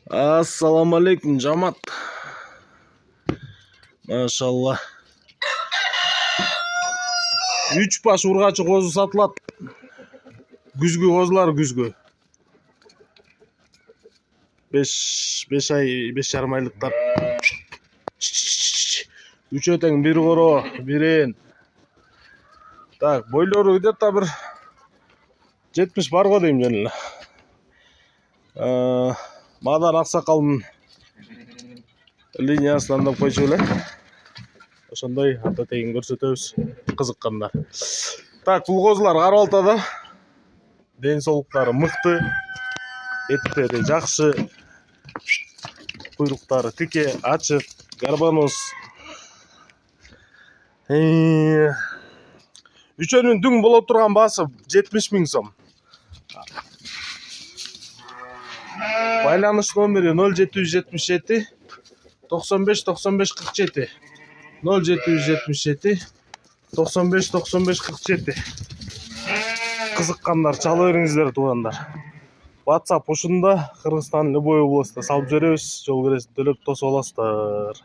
Assalamu alaikum жамат. Машалла. 3 баш ургачы козу сатылат. Күзгү козулар күзгү. 5 ай, 5,5 айлыктар. Үчөө тең, бир коро, бирен. Так, бойлору где-то bir 70 бар го дейм жөн эле. Мадан аксакалдын линиясынан да койчу эле. Ошондой ата тегин көрсөтөбүз кызыккандар. Так, бул козулар карап алтада. Ден соолуктары мыкты, эттери жакшы, куйруктары тике, ачык, гарбаноз. Үчөөнүн дүң боло турган баасы 70 000 сом. Байланыш номери 0777 95 95 47. 0777 95 95 47. Кызыккандар чала бериңиздер туугандар. WhatsApp ушунда, Кыргызстан Любой областында салып жиберебиз. Жол киресин төлөп тосуп аласыздар.